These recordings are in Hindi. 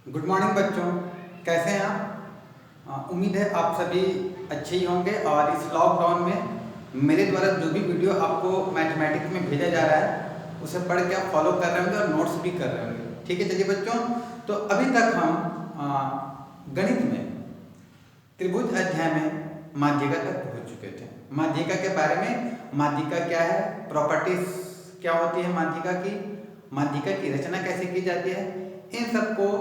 गुड मॉर्निंग बच्चों, कैसे हैं आप? उम्मीद है आप सभी अच्छे ही होंगे। और इस लॉकडाउन में मेरे द्वारा जो भी वीडियो आपको मैथमेटिक्स में भेजा जा रहा है उसे पढ़ के आप फॉलो कर रहे होंगे और नोट्स भी कर रहे होंगे। ठीक है, चलिए बच्चों, तो अभी तक हम गणित में त्रिभुज अध्याय में माध्यिका तक पहुंच चुके थे। माध्यिका के बारे में, माध्यिका क्या है, प्रॉपर्टीज क्या होती है माध्यिका की, माध्यिका की रचना कैसे की जाती है, इन सबको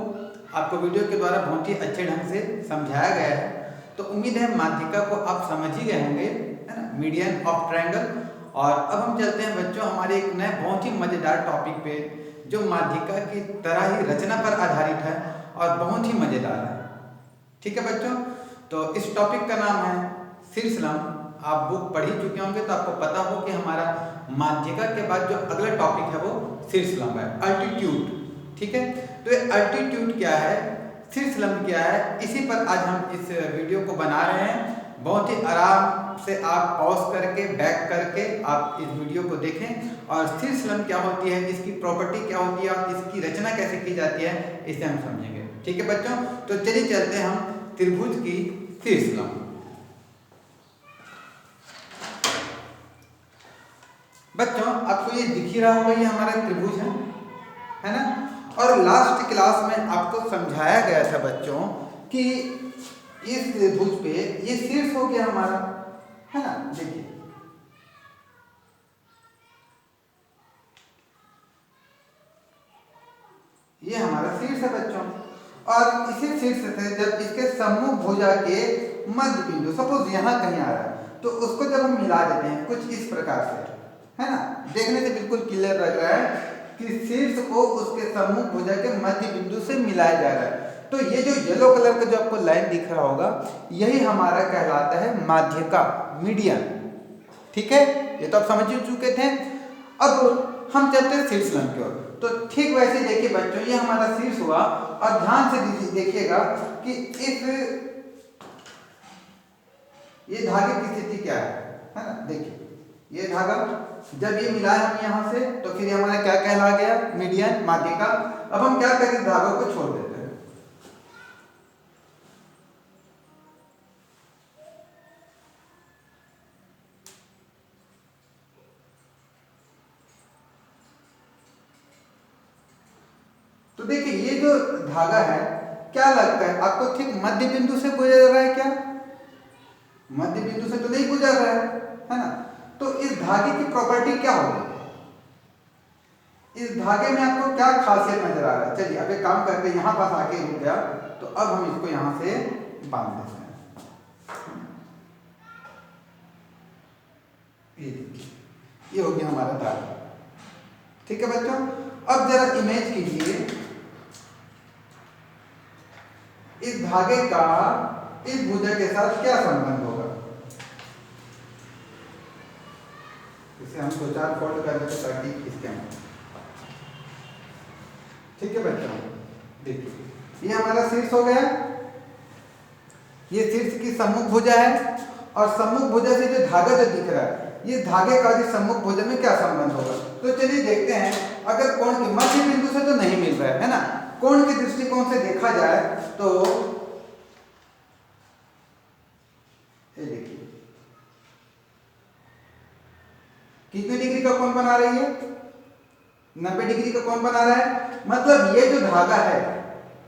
आपको वीडियो के द्वारा बहुत ही अच्छे ढंग से समझाया गया है। तो उम्मीद है माध्यिका को आप समझ ही गए होंगे, है ना, मीडियन ऑफ ट्रायंगल। और अब हम चलते हैं बच्चों हमारे एक नए बहुत ही मज़ेदार टॉपिक पे, जो माध्यिका की तरह ही रचना पर आधारित है और बहुत ही मज़ेदार है। ठीक है बच्चों, तो इस टॉपिक का नाम है शीर्षलंब। आप बुक पढ़ ही चुके होंगे तो आपको पता हो कि हमारा माध्यिका के बाद जो अगला टॉपिक है वो शीर्षलंब है, अल्टीट्यूड। ठीक है, तो ये अल्टीट्यूड क्या है, शीर्षलंब क्या है, इसी पर आज हम इस वीडियो को बना रहे हैं। बहुत ही आराम से आप पॉज करके, बैक करके आप इस वीडियो को देखें और शीर्षलंब क्या होती है, इसकी प्रॉपर्टी क्या होती है और इसकी रचना कैसे की जाती है, इसे हम समझेंगे। ठीक है बच्चों, तो चलिए चलते हैं हम त्रिभुज की शीर्षलंब। बच्चों आपको ये दिख ही रहा होगा, ये हमारा त्रिभुज है ना। और लास्ट क्लास में आपको समझाया गया था बच्चों कि इस त्रिभुज पे ये शीर्ष हो गया हमारा, है ना। देखिए ये हमारा शीर्ष है बच्चों, और इसी शीर्ष से जब इसके सम्मुख भुजा के मध्य बिंदु सपोज यहाँ कहीं आ रहा है तो उसको जब हम मिला देते हैं कुछ इस प्रकार से, है ना, देखने से बिल्कुल क्लियर लग रहा है कि शीर्ष को उसके सम्मुख भुजा के मध्य बिंदु से मिलाया जा रहा है। तो ये जो येलो कलर का जो आपको लाइन दिख रहा होगा, यही हमारा कहलाता है माध्यिका, मीडियन। ठीक है, ये तो आप समझ ही चुके थे। अब हम चलते हैं शीर्षलंब की ओर। तो ठीक वैसे देखिए बच्चों, ये हमारा शीर्ष हुआ और ध्यान से देखिएगा कि इस ये धागे की स्थिति क्या है ना। देखिए ये धागा जब ये मिला है हम यहाँ से तो फिर हमारा क्या कहला गया, मीडियन, माध्यिका। अब हम क्या करें, धागों को छोड़ देते हैं। तो देखिए ये जो धागा है, क्या लगता है आपको, ठीक मध्य बिंदु से गुजर रहा है क्या? मध्य बिंदु से तो नहीं गुजर रहा है ना। तो इस धागे की प्रॉपर्टी क्या होगी, इस धागे में आपको क्या खासियत नजर आ रहा है? चलिए अब एक काम करके यहाँ पास आके रुक गया, तो अब हम इसको यहाँ से बांध देते हैं। ये देखिए, ये हो गया हमारा धागा। ठीक है बच्चों, अब जरा इमेज कीजिए इस धागे का इस भुजा के साथ क्या संबंध होगा। इसे हम 2-4 फोल्ड कर देते ताकि इसके अंदर। ठीक है बच्चों, देखिए ये हमारा शीर्ष हो गया, ये शीर्ष की सम्मुख भुजा है और सम्मुख भुजा से जो धागा जो दिख रहा है, ये धागे का जो सम्मुख भुजा में क्या संबंध होगा। तो चलिए देखते हैं, अगर कोण के मध्य बिंदु से तो नहीं मिल रहा है ना, कोण के दृष्टिकोण से देखा जाए तो ये देखिए कितने डिग्री का कोण बना रही है, 90 डिग्री का कोण बना रहा है। मतलब ये जो धागा है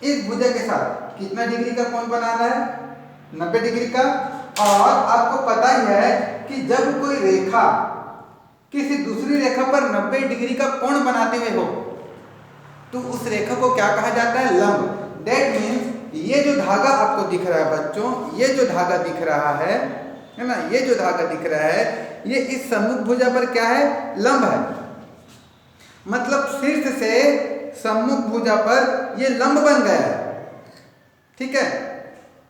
इस भुजा के साथ कितना डिग्री का कोण बना रहा है, 90 डिग्री का। और आपको पता ही है कि जब कोई रेखा किसी दूसरी रेखा पर 90 डिग्री का कोण बनाते हुए हो तो उस रेखा को क्या कहा जाता है, लंब। दैट मीन्स ये जो धागा आपको दिख रहा है बच्चों, ये जो धागा दिख रहा है ना, ये जो धागा दिख रहा है ये इस सम्मुख भुजा पर क्या है, लंब है। मतलब शीर्ष से सम्मुख भुजा पर ये लंब बन गया है। ठीक है,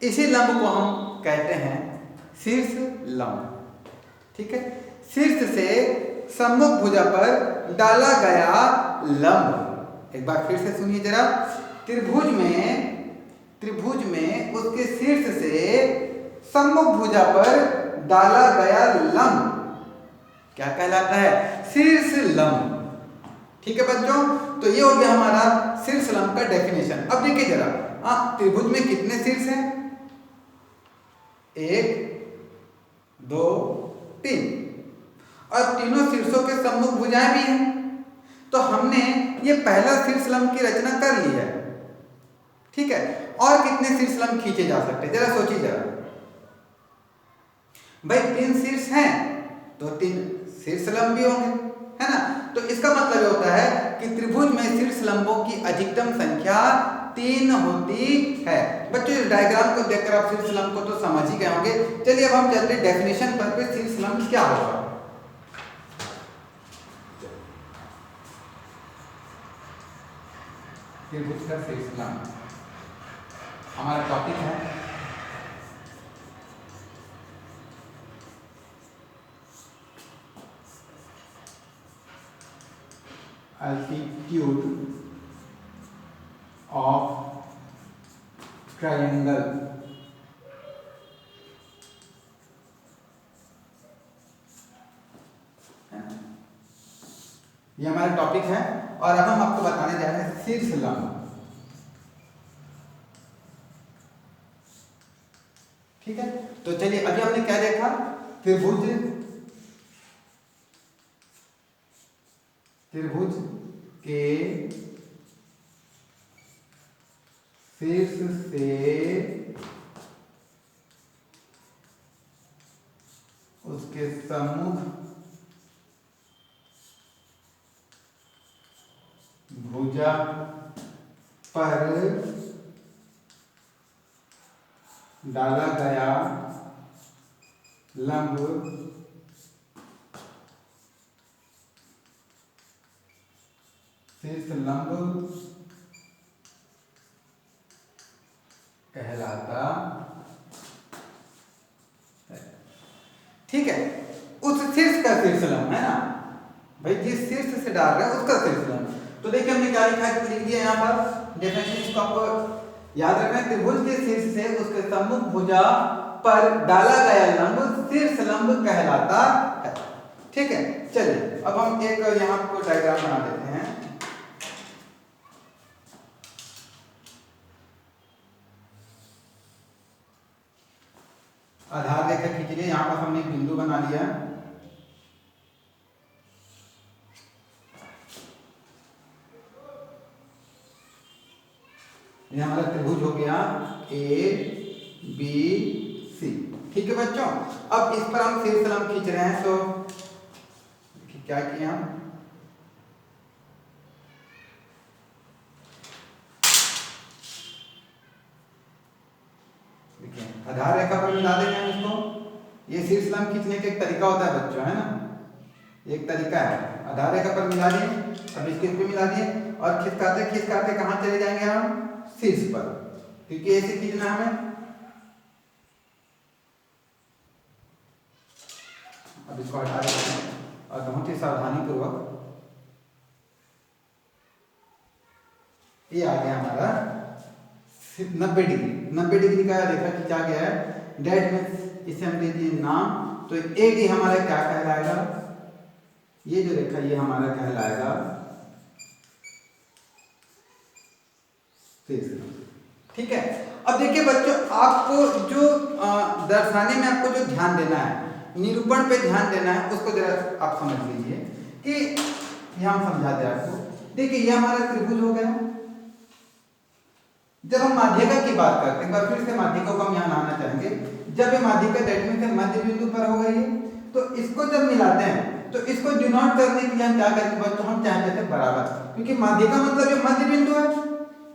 इसी लंब को हम कहते हैं शीर्ष लंब। ठीक है, शीर्ष से सम्मुख भुजा पर डाला गया लंब। एक बार फिर से सुनिए जरा, त्रिभुज में उसके शीर्ष से सम्मुख भुजा पर डाला गया लंब क्या कहलाता है, शीर्ष लंब। ठीक है बच्चों, तो ये हो गया हमारा शीर्ष लंब का डेफिनेशन। अब देखिए जरा, त्रिभुज में कितने शीर्ष हैं? 1 2 3, और तीनों शीर्षों के सम्मुख भुजाएं भी हैं। तो हमने ये पहला शीर्ष लंब की रचना कर ली है, ठीक है। और कितने शीर्ष लंब खींचे जा सकते हैं, जरा सोचिए जरा। भाई 3 शीर्ष हैं तो 3 शीर्ष लंब भी होंगे, है ना। तो इसका मतलब ये होता है कि त्रिभुज में शीर्ष लंबों की अधिकतम संख्या 3 होती है। बच्चों इस डायग्राम को देखकर आप शीर्ष लंब को तो समझ ही गए होंगे। चलिए अब हम चलते हैं डेफिनेशन पर कि शीर्ष लंब क्या होगा। त्रिभुज का शीर्ष लंब हमारा टॉपिक है। Altitude of triangle, ये हमारा टॉपिक है। और अब हम आपको बताने जा रहे हैं शीर्ष लंब, ठीक है। तो चलिए अभी हमने क्या देखा, त्रिभुज के शीर्ष से उसके सम्मुख भुजा पर डाला गया लंब शीर्ष लंब कहलाता है, ठीक है। उस शीर्ष का शीर्ष लंब है ना भाई, जिस शीर्ष से डाल रहे हैं उसका शीर्ष लंब। तो देखिए हमने क्या लिखा है, लिख दिया यहाँ पर डेफिनेशन, इसको आपको याद रखना है। त्रिभुज के शीर्ष से उसके सम्मुख भुजा पर डाला गया लंब शीर्ष लंब कहलाता है, ठीक है। चलिए अब हम एक यहाँ को डायग्राम बना देते हैं। आधार रेखा खींच लिया, यहाँ पर हमने एक बिंदु बना लिया। ये हमारा त्रिभुज हो गया ABC, ठीक है बच्चों। अब इस पर हम शीर्ष लंब खींच रहे हैं, तो क्या किया हम, आधार रेखा पर मिला देंगे हम इसको। ये शीर्ष लंब खींचने का एक तरीका होता है बच्चों, है ना, एक तरीका है। आधार रेखा पर मिला दिए, अब इसके पे मिला दिए, और खिसकाते कहाँ चले जाएंगे हम, शीर्ष पर, क्योंकि ऐसे खींचना हमें। अब इसको हटा देते हैं और बहुत ही सावधानी पूर्वक, ये आ गया हमारा 90 डिग्री। 90 डिग्री का रेखा खींचा गया है, डेट में इसे हम दे दिए नाम। तो AD हमारा क्या कहलाएगा, ये जो रेखा ये हमारा कहलाएगा शीर्ष लंब, ठीक है। अब देखिए बच्चों, आपको जो दर्शाने में आपको जो ध्यान देना है, निरूपण पे ध्यान देना है, उसको जरा आप समझ लीजिए कि हम समझाते हैं आपको। देखिए ये हमारा त्रिभुज हो गया। जब हम माध्यिका की बात करते हैं, फिर से माध्यिका को हम यहाँ लाना चाहेंगे। जब ये माध्यिका डेट में से मध्य बिंदु पर हो गई है, तो इसको जब मिलाते हैं तो इसको डिनोट करने के लिए हम क्या करेंगे बच्चों, हम चाहते थे बराबर, क्योंकि माध्यिका मतलब ये मध्य बिंदु है।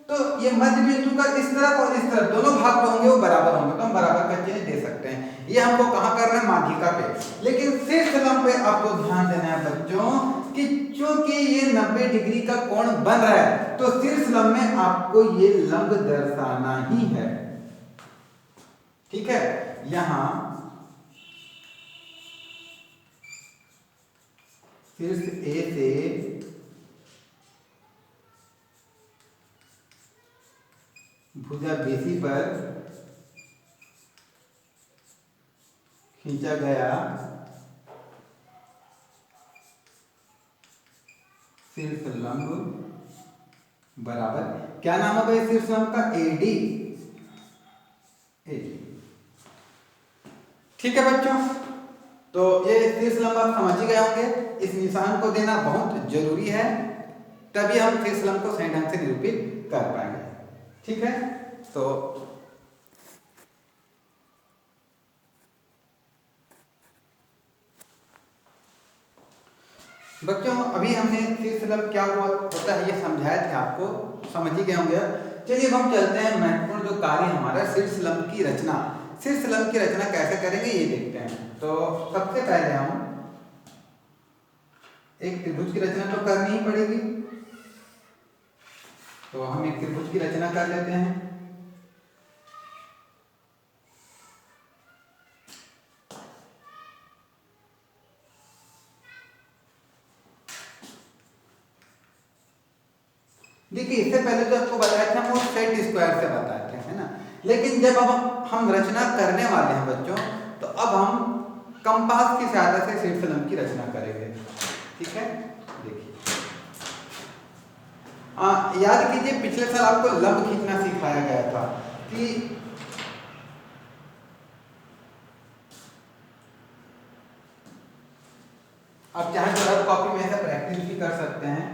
तो ये मध्य बिंदु का इस तरफ और इस तरफ दोनों भाग जो होंगे वो बराबर होंगे, तो हम बराबर का चिन्ह दे सकते हैं। ये हमको कहाँ कर रहे हैं, माध्यिका पे। लेकिन शीर्ष लंब पे आपको ध्यान देना है बच्चों कि चूंकि ये 90 डिग्री का कोण बन रहा है, तो शीर्ष लंब में आपको ये लंब दर्शाना ही है, ठीक है। यहां शीर्ष A से भुजा BC पर खींचा गया शीर्ष लंब बराबर, क्या नाम होगा इस शीर्ष लंब का? AD। ठीक है बच्चों, तो ये शीर्ष लंब आप समझ ही गए होंगे। इस निशान को देना बहुत जरूरी है, तभी हम शीर्ष लंब को सही ढंग से निरूपित कर पाएंगे। ठीक है, तो बच्चों अभी हमने शीर्ष लंब क्या हुआ होता है ये समझाया था आपको, समझ ही गए होंगे। चलिए अब हम चलते हैं महत्वपूर्ण जो कार्य हमारा शीर्ष लंब की रचना। शीर्ष लंब की रचना कैसे करेंगे ये देखते हैं। तो सबसे पहले हम एक त्रिभुज की रचना तो करनी ही पड़ेगी, तो हम एक त्रिभुज की रचना कर लेते हैं। देखिए इससे पहले जो आपको बताया था वो सेट स्क्वायर से बताए थे, है ना। लेकिन जब अब हम रचना करने वाले हैं बच्चों, तो अब हम कंपास की सहायता से शीर्ष लंब की रचना करेंगे। ठीक है, देखिए याद कीजिए पिछले साल आपको लंब खींचना सिखाया गया था कि आप चाहे तो रफ कॉपी में ऐसा प्रैक्टिस भी कर सकते हैं।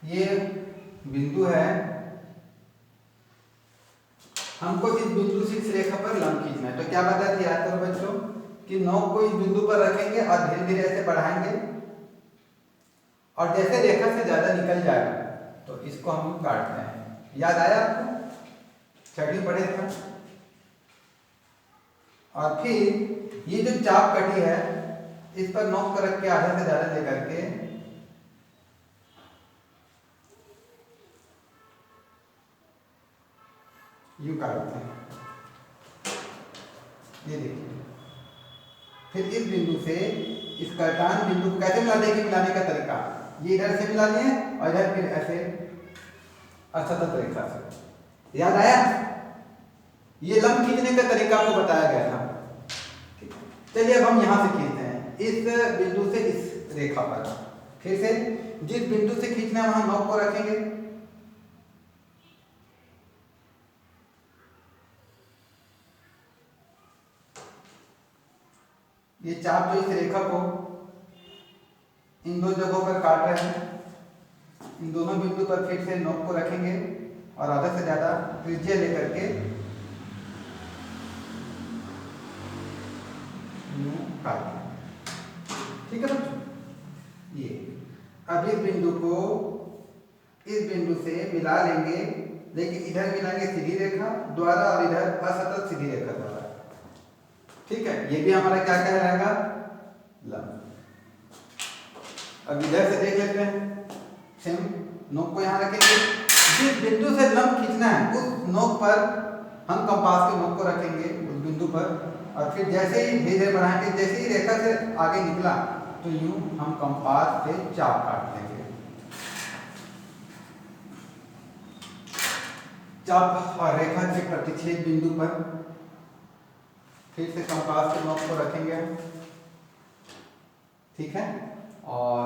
ये बिंदु है, हमको इस बिंदु से इस रेखा पर लंब खींचना है। तो क्या बताया था, याद करो बच्चों, कि नोक को इस बिंदु पर रखेंगे और धीरे धीरे ऐसे बढ़ाएंगे, और जैसे रेखा से ज्यादा निकल जाएगा तो इसको हम काटते हैं। याद आया आपको, छठी पढ़े थे। और फिर ये जो चाप कटी है इस पर नोक पर रख के आधे से ज्यादा लेकर के यूं काटते हैं। ये देखिए, फिर इस बिंदु से इस कर्तान बिंदु को कैसे मिला देंगे, मिलाने का तरीका ये इधर से मिला लिए और इधर फिर ऐसे असतत रेखा से। याद आया, ये लंब खींचने का तरीका आपको बताया गया था। चलिए अब हम यहां से खींचते हैं इस बिंदु से इस रेखा पर। फिर से जिस बिंदु से खींचना है वहां नोक को रखेंगे, ये चाप जो इस रेखा को इन दो जगहों पर काट रहे हैं, इन दोनों बिंदु पर फिर से नोक को रखेंगे और आधा से ज्यादा त्रिज्या लेकर के काट। ठीक है बच्चों, ये अब इस बिंदु को इस बिंदु से मिला लेंगे, लेकिन इधर मिलाएंगे सीधी रेखा द्वारा और इधर असतत सीधी रेखा द्वारा। ठीक है, ये भी हमारा क्या कहलाएगा, लंब। अब इधर से देख लेते हैं, सेम नोक को यहाँ रखेंगे, जिस बिंदु से लंब खींचना है उस नोक पर हम कंपास के नोक को रखेंगे उस बिंदु पर, और फिर जैसे ही धीरे धीरे बढ़ाएंगे, जैसे ही रेखा से आगे निकला तो यूं हम कंपास से चाप काट देंगे। चाप और रेखा के प्रतिच्छेद बिंदु पर फिर से कंपास के नोक को रखेंगे। ठीक है, और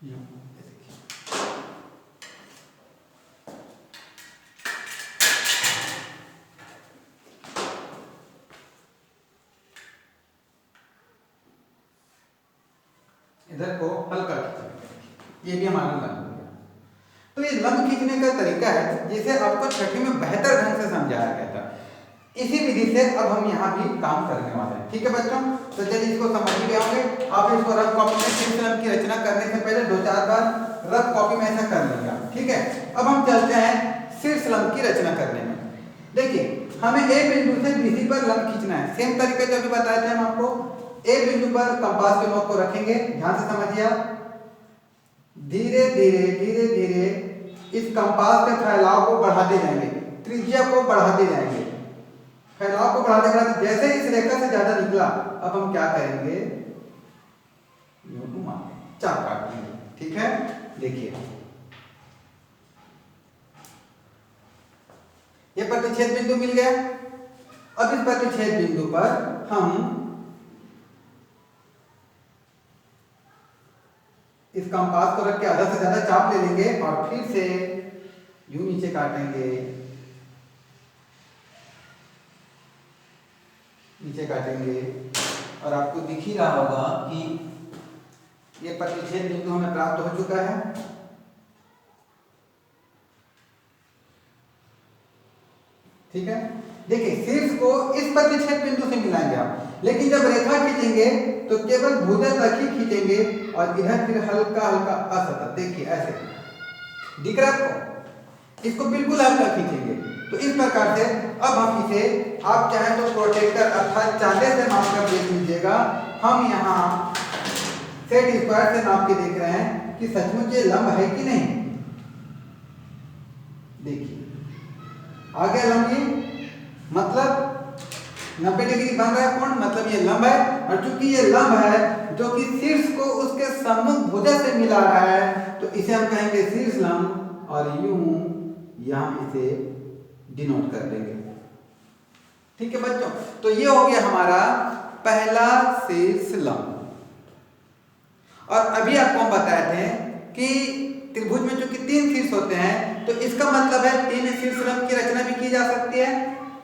यूं इधर को हल्का खींचेंगे, ये भी हमारा लंब हो गया। तो ये लंब खींचने का तरीका है जिसे आपको छठी में बेहतर ढंग से समझाया गया था। इसी विधि से अब हम यहाँ भी काम करने वाले हैं। ठीक है बच्चों, तो चलिए इसको समझ ही गए होंगे। आप इसको रफ कॉपी में शीर्ष लंब की रचना करने से पहले 2-4 बार रफ कॉपी में ऐसा कर लीजिए। ठीक है, अब हम चलते हैं शीर्ष लंब की रचना करने में। देखिए हमें ए बिंदु से बीसी पर लंब खींचना है। सेम तरीके जो अभी बताए थे हम आपको, ए बिंदु पर कंपास के नोक को रखेंगे, ध्यान से समझिए आप। धीरे धीरे इस कंपास के फैलाव को बढ़ाते जाएंगे, त्रिज्या को बढ़ाते जाएंगे, फैलाव को बढ़ाते बढ़ाते जैसे इस रेखा से ज्यादा निकला, अब हम क्या करेंगे, यूं घुमाएंगे, चाप काट देंगे। ठीक है, देखिए ये प्रतिच्छेद बिंदु मिल गया। अब इस प्रतिच्छेद बिंदु पर हम इस कंपास को रख के आधा से ज्यादा चाप ले लेंगे और फिर से यूं नीचे काटेंगे, नीचे काटेंगे और आपको दिख ही रहा होगा कि ये प्रतिच्छेद बिंदु हमें प्राप्त हो चुका है। ठीक है, देखिए शीर्ष को इस प्रतिच्छेद बिंदु से मिलाएंगे आप, लेकिन जब रेखा खींचेंगे तो केवल भुजा तक ही खींचेंगे और इधर फिर हल्का हल्का असतत, देखिए ऐसे दिख रहा है आपको, इसको बिल्कुल हल्का खींचेंगे। तो इस प्रकार से अब हम इसे आप चाहें तो प्रोटेक्टर अर्थात चांदे से माप कर देख लीजिएगा। हम यहाँ सेट स्क्वायर से नाप के देख रहे हैं कि सचमुच ये लंब है कि नहीं। देखिए आ गया लंब, ये मतलब 90 डिग्री बन रहा है कोण, मतलब ये लंब है। और चूंकि ये लंब है जो कि शीर्ष को उसके सम्मुख भुजा से मिला रहा है, तो इसे हम कहेंगे शीर्ष लंब और यूं यहां इसे डिनोट कर देंगे। ठीक है बच्चों, तो ये हो गया हमारा पहला शीर्ष लंब। और अभी आपको हम बताए थे कि त्रिभुज में जो कि 3 शीर्ष होते हैं, तो इसका मतलब है 3 शीर्ष लंब की रचना भी की जा सकती है।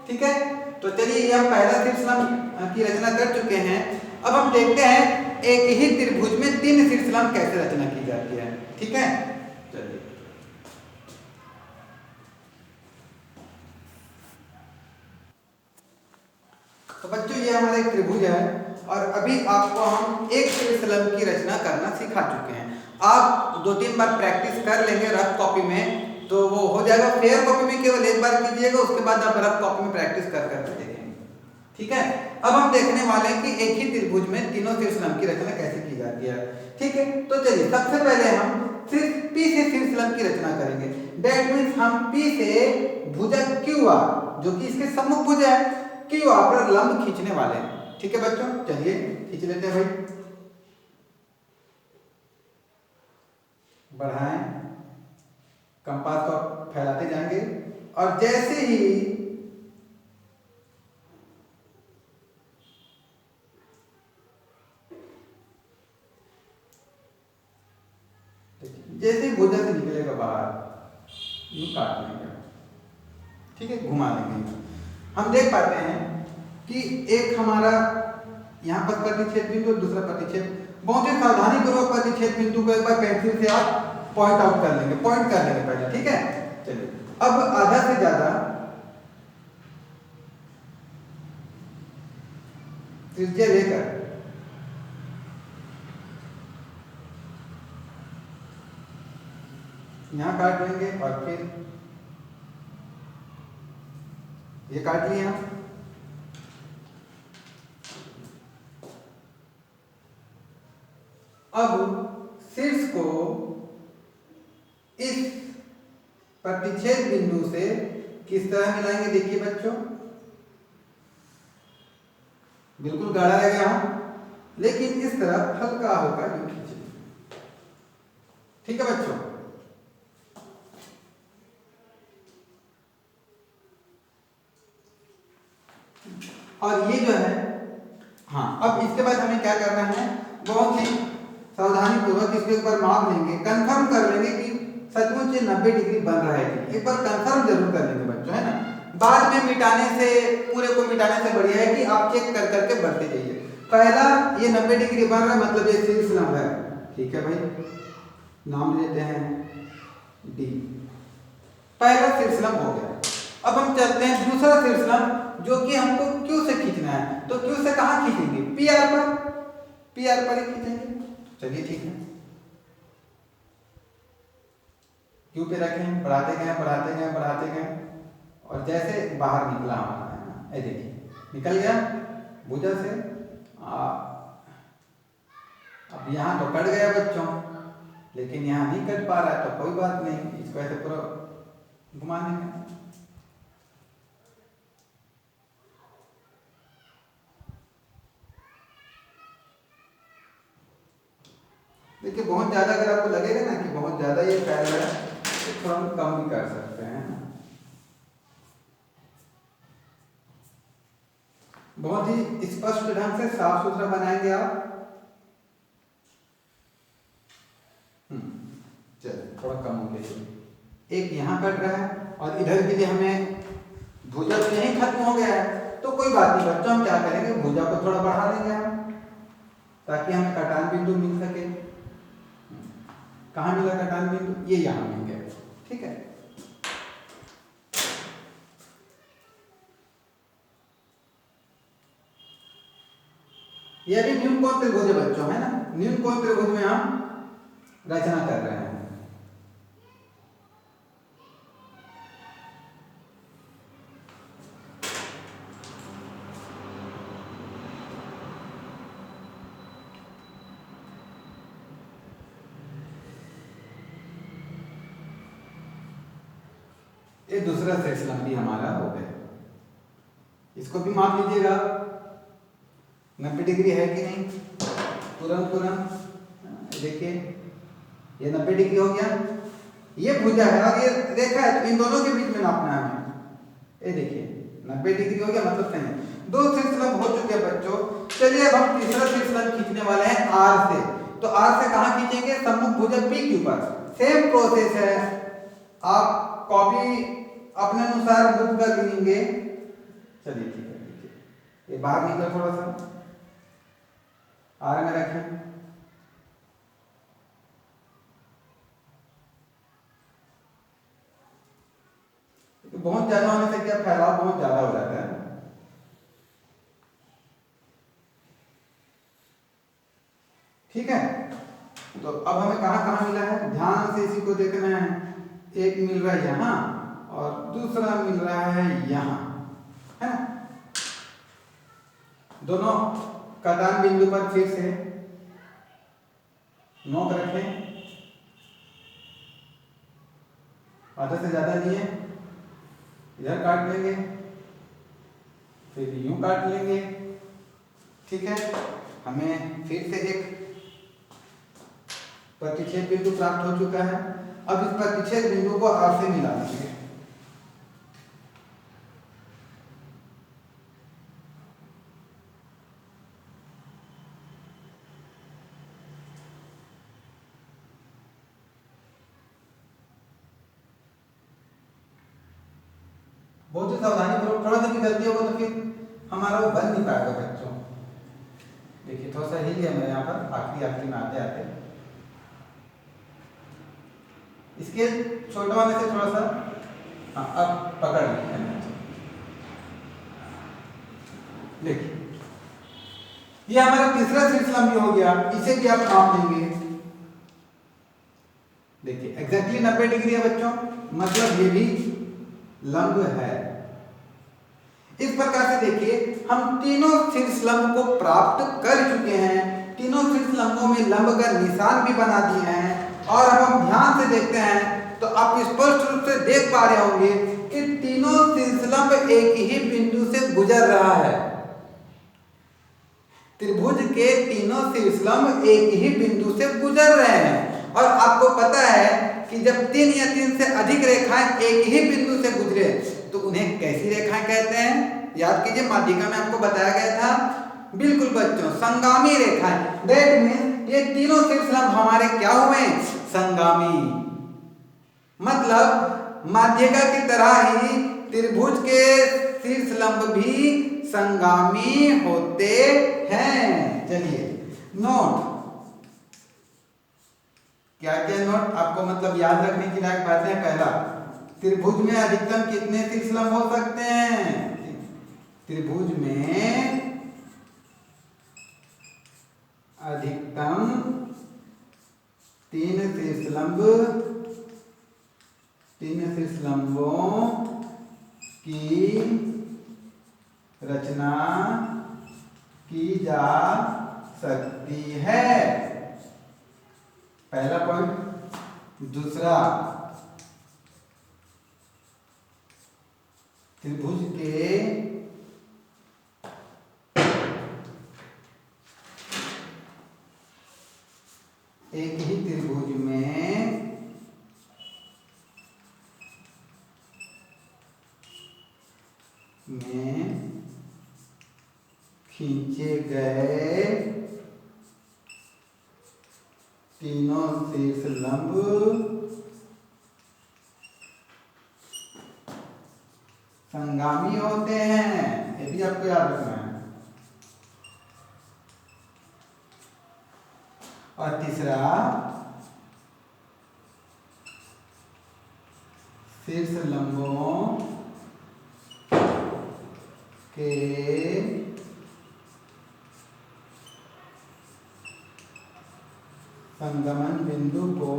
ठीक है, तो चलिए ये हम पहला शीर्ष लंब की रचना कर चुके हैं। अब हम देखते हैं एक ही त्रिभुज में 3 शीर्ष लंब कैसे रचना की जाती है। ठीक है, चलिए तो बच्चों ये हमारा एक त्रिभुज है और अभी आपको हम एक शीर्ष लंब की रचना करना सिखा चुके हैं। आप 2-3 बार प्रैक्टिस कर लेंगे रफ कॉपी में तो वो हो जाएगा। फेयर कॉपी में केवल एक बार कीजिएगा, उसके बाद आप रफ कॉपी में प्रैक्टिस कर करके देखेंगे। ठीक है, अब हम देखने वाले हैं कि एक ही त्रिभुज में तीनों शीर्ष लंब की रचना कैसे की जाती है। ठीक है, तो चलिए सबसे पहले हम सिर्फ P से शीर्ष लंब की रचना करेंगे। दैट मीन्स हम P से भुजा QR जो कि इसके सम्मुख भुजा है QR पर लंब खींचने वाले हैं। ठीक है बच्चों, चलिए खींच लेते हैं भाई। बढ़ाएं, कंपास को फैलाते जाएंगे और जैसे ही भुजा से निकलेगा बाहर यूं काट लेंगे। ठीक है, घुमा लेंगे। हम देख पाते हैं कि एक हमारा यहाँ पर प्रतिच्छेद बिंदु और दूसरा प्रतिच्छेद। बहुत ही सावधानी पूर्वक प्रतिच्छेद बिंदु को एक बार पेंसिल से आप पॉइंट आउट कर लेंगे, पॉइंट कर लेंगे पहले। ठीक है, चलिए अब आधा से ज्यादा त्रिज्या लेकर यहाँ काट लेंगे और फिर ये काट लिया। अब शीर्ष को इस प्रतिच्छेद बिंदु से किस तरह मिलाएंगे, देखिए बच्चों बिल्कुल गाढ़ा रह गया हूं, लेकिन इस तरफ हल्का हल्का यूं खींचेंगे। ठीक है बच्चों, और ये जो है, हाँ अब इसके बाद हमें क्या करना है, बहुत ही सावधानी पूर्वक इसको एक बार माप लेंगे, कंफर्म कर लेंगे कि सचमुच ये 90 डिग्री बन रहा है कि एक बार कंफर्म जरूर कर लेंगे बच्चों, है ना। बाद में मिटाने से, पूरे को मिटाने से बढ़िया है कि आप चेक कर करके बढ़ते जाइए। पहला ये 90 डिग्री बन रहा है, मतलब ये शीर्ष लंब है। ठीक है भाई, नाम लेते हैं डी, पहला शीर्ष लंब हो गया। अब हम चलते हैं दूसरा शीर्ष लंब जो कि हमको क्यू से खींचना है। तो क्यू से कहाँ खींचेंगे, पीआर पर, पीआर पर ही खींचेंगे। चलिए ठीक है, क्यू पे रखें, बढ़ाते गए बढ़ाते गए बढ़ाते गए और जैसे बाहर निकला हमारा है ना, ये देखिए निकल गया भुजा से। अब यहाँ तो कट गया बच्चों, लेकिन यहाँ नहीं कट पा रहा है तो कोई बात नहीं, इसको ऐसे पूरा घुमा देंगे। देखिए बहुत ज्यादा अगर आपको लगेगा ना कि बहुत ज्यादा ये फैल रहा है तो थोड़ा हम कम भी कर सकते हैं। बहुत ही स्पष्ट ढंग से साफ सुथरा बनाएंगे आप। चलिए थोड़ा कम हो गया, एक यहाँ कट रहा है और इधर के लिए हमें भुजा तो यहीं खत्म हो गया है, तो कोई बात नहीं बच्चों, हम क्या करेंगे भुजा को थोड़ा बढ़ा देंगे हम, ताकि हमें कटान बिंदु मिल सके। कहाँ मिला कटान बिंदु? ये यहाँ मिल गया, ठीक है। ये भी न्यून कोण त्रिभुज है बच्चों, है ना। न्यून कोण त्रिभुज में हम रचना कर रहे हैं। ये दूसरा सेक्शन भी हमारा हो गया, इसको भी माप लीजिएगा 90 डिग्री है कि नहीं, तुरंत देखिए ये 90 डिग्री हो गया। ये भुजा है और ये रेखा है, तो इन दोनों के बीच में नापना है हमें। ये देखिए 90 डिग्री हो गया, मतलब सही है। दो शीर्षलंब हो चुके हैं बच्चों। चलिए अब हम तीसरा शीर्षलंब खींचने वाले हैं आर से। तो आर से कहाँ खींचेंगे? सम्मुख भुजा पी के ऊपर। सेम प्रोसेस है, आप कॉपी अपने अनुसार बुक कर लेंगे। चलिए ठीक है, देखिए ये बाहर निकला थोड़ा सा, आर में रखें। तो बहुत ज्यादा होने से क्या फैलाव बहुत ज्यादा हो जाता है। ठीक है, तो अब हमें कहाँ कहाँ मिला है, ध्यान से इसी को देखना है। एक मिल रहा है यहाँ और दूसरा मिल रहा है यहाँ, है ना। दोनों कटान बिंदु पर फिर से नोक रखें, आधा से ज्यादा लिए, इधर काट लेंगे, फिर यूं काट लेंगे। ठीक है, हमें फिर से एक प्रतिच्छेद बिंदु प्राप्त हो चुका है। अब इस प्रतिच्छेद बिंदु को आर से मिला देंगे। बहुत ही सावधानी पूर्वक, थोड़ा सा भी गलती होगा तो फिर हमारा वो बन नहीं पाएगा बच्चों। देखिए थोड़ा सा हिल गया मेरे यहाँ पर आखिरी में आते आते। इसके छोटा होने से थोड़ा सा, हाँ अब पकड़ लें। देखिए ये हमारा तीसरा शीर्षलंब भी हो गया, इसे भी आप नाप लेंगे। देखिए एग्जैक्टली 90 डिग्री है बच्चों, मतलब ये भी लंब है। इस प्रकार से देखिए हम तीनों शीर्षलंब को प्राप्त कर चुके हैं। तीनों शीर्षलंबों में लंब का निशान भी बना दिए हैं। और अब हम ध्यान से देखते हैं तो आप स्पष्ट रूप से देख पा रहे होंगे कि तीनों शीर्षलंब एक ही बिंदु से गुजर रहा है। त्रिभुज के तीनों शीर्षलंब एक ही बिंदु से गुजर रहे हैं। और आपको पता है कि जब 3 या 3 से अधिक रेखाएं एक ही बिंदु से गुजरे तो उन्हें कैसी रेखाएं कहते हैं? याद कीजिए, माध्यिका में आपको बताया गया था। बिल्कुल बच्चों, संगामी रेखाएं। दैट मीन्स ये तीनों शीर्षलंब हमारे क्या हुए? संगामी। मतलब माध्यिका की तरह ही त्रिभुज के शीर्षलंब भी संगामी होते हैं। चलिए नोट, क्या क्या नोट आपको मतलब याद रखने की लायक बातें। पहला, त्रिभुज में अधिकतम कितने शीर्षलंब हो सकते हैं? त्रिभुज में अधिकतम 3 शीर्षलंब, 3 शीर्षलंबों की रचना की जा सकती है। पहला पॉइंट। दूसरा, त्रिभुज के एक ही त्रिभुज में खींचे गए तीनों शीर्ष लंब संगामी होते हैं। ये भी आपको याद रखना है। और तीसरा, शीर्ष लंबों के संगमन बिंदु को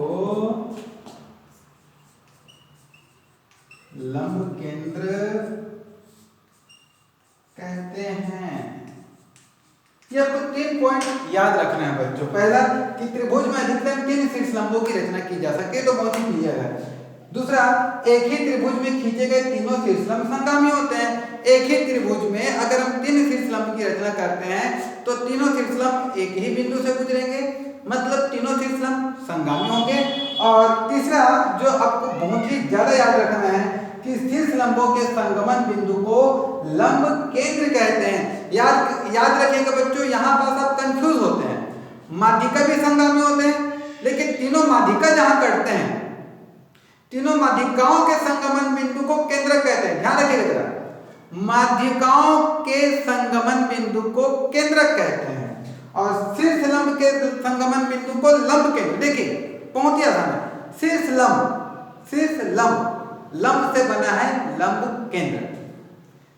लंब केंद्र कहते हैं। ये आपको 3 पॉइंट याद रखना है बच्चों। पहला कि त्रिभुज में अधिकतम 3 शीर्ष लंबों की रचना की जा सके, तो बहुत ही क्लियर है। दूसरा, एक ही त्रिभुज में खींचे गए तीनों शीर्ष लंब संगामी होते हैं। एक ही त्रिभुज में अगर हम 3 शीर्ष लंब की रचना करते हैं तो तीनों शीर्ष लंब एक ही बिंदु से गुजरेंगे, मतलब तीनों शीर्ष लंब संगामी होंगे। और तीसरा जो आपको बहुत ही ज्यादा याद रखना है कि शीर्ष लंबों के संगमन बिंदु को लंब केंद्र कहते हैं। याद रखिएगा बच्चों, यहाँ पास आप कंफ्यूज होते हैं। माध्यिका भी संगामी होते हैं, लेकिन तीनों माध्यिका जहां करते हैं, तीनों माध्यिकाओं के संगमन बिंदु को केंद्र कहते हैं। ध्यान रखिएगा जरा, माध्यिकाओं के संगमन बिंदु को केंद्र कहते हैं और शीर्ष लंब के संगमन बिंदु को लंब केंद्र। देखिए बहुत ही आसान है। शीर्ष लंब लंब से बना है लंब केंद्र।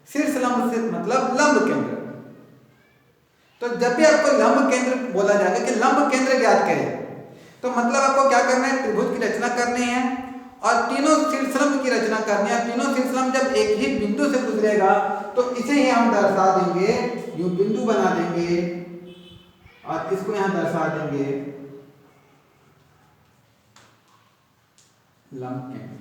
शीर्ष लंब से मतलब लंब केंद्र। तो जब भी आपको लंब केंद्र बोला जाएगा कि लंब केंद्र ज्ञात करें, तो मतलब आपको क्या करना है, त्रिभुज की रचना करनी है और तीनों शीर्षलंब की रचना करनी है। तीनों शीर्षलंब जब एक ही बिंदु से गुजरेगा तो इसे ही हम दर्शा देंगे, यूं बिंदु बना देंगे और इसको यहां दर्शा देंगे लंब केंद्र।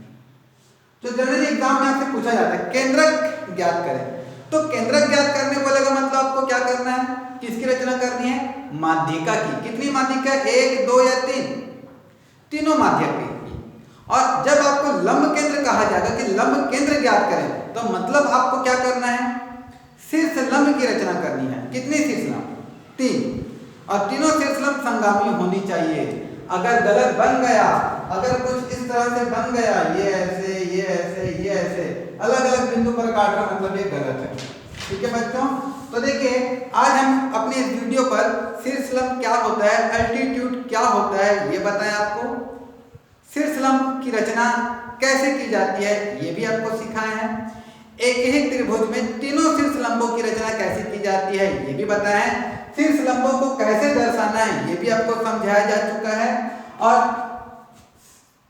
तो जनरली एग्जाम में आपसे पूछा जाता है केंद्रक ज्ञात करें, तो केंद्रक ज्ञात करने बोलेगा मतलब आपको क्या करना है, किसकी रचना करनी है, माध्यिका की। कितनी माध्यिका, 1, 2 या 3? तीनों माध्यिका की। और जब आपको लंब केंद्र कहा जाएगा कि लंब केंद्र ज्ञात करें, तो मतलब आपको क्या करना है, शीर्ष लंब की रचना करनी है। कितने शीर्ष लंब, 3, और तीनों शीर्ष लंब संगामी होनी चाहिए। अगर गलत बन गया, अगर कुछ इस तरह से बन गया, ये ऐसे ये ऐसे ये ऐसे अलग अलग बिंदु पर काटना, मतलब ये गलत है। ठीक है बच्चों, तो देखिए आज हम अपने इस वीडियो पर शीर्ष लंब क्या होता है, अल्टीट्यूड क्या होता है ये बताएं आपको, शीर्ष लंब की रचना कैसे की जाती है ये भी आपको सिखाए हैं, एक ही त्रिभुज में तीनों शीर्ष लंबों की रचना कैसे की जाती है ये भी बताया है, शीर्ष लंबों को कैसे दर्शाना है ये भी आपको समझाया जा चुका है, और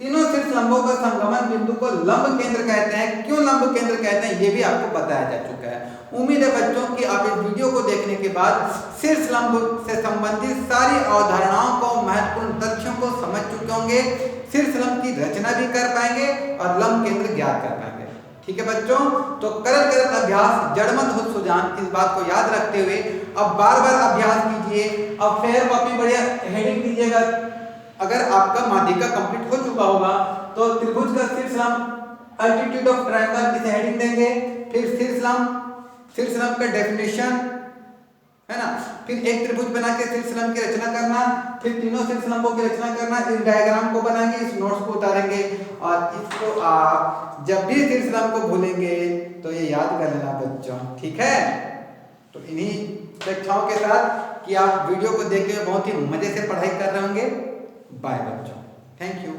तीनों शीर्ष लंबों का संगमन बिंदु को लंब केंद्र कहते हैं। क्यों लंब केंद्र कहते हैं ये भी आपको बताया जा चुका है। उम्मीद है बच्चों कि आप इस वीडियो को देखने के बाद शीर्ष लंब से संबंधित सारी अवधारणाओं को, महत्वपूर्ण तथ्यों को समझ चुके होंगे, शीर्ष लंब की रचना भी कर पाएंगे और लंब केंद्र ज्ञात कर पाएंगे। ठीक है बच्चों, तो करत अभ्यास जड़मत हो सुजान, इस बात को याद रखते हुए अब बार बार अभ्यास कीजिए। अब फेयर कॉपी बढ़िया हेडिंग दीजिएगा। अगर आपका माध्यिका कंप्लीट हो चुका होगा तो त्रिभुज का शीर्ष लंब, अल्टीट्यूड ऑफ ट्रायंगल, इसे हेडिंग देंगे। फिर शीर्ष लंब का डेफिनेशन है ना, फिर एक त्रिभुज बना के शीर्ष लंब की रचना करना, फिर तीनों शीर्ष लंबों की रचना करना। इस डायग्राम को बनाएंगे, इस नोट्स को उतारेंगे और इसको आप जब भी शीर्ष लंब को भूलेंगे तो ये याद कर लेना बच्चों। ठीक है, तो इन्हीं कक्षाओं के साथ कि आप वीडियो को देखने में बहुत ही मजे से पढ़ाई कर रहे होंगे। बाय बच्चों, थैंक यू।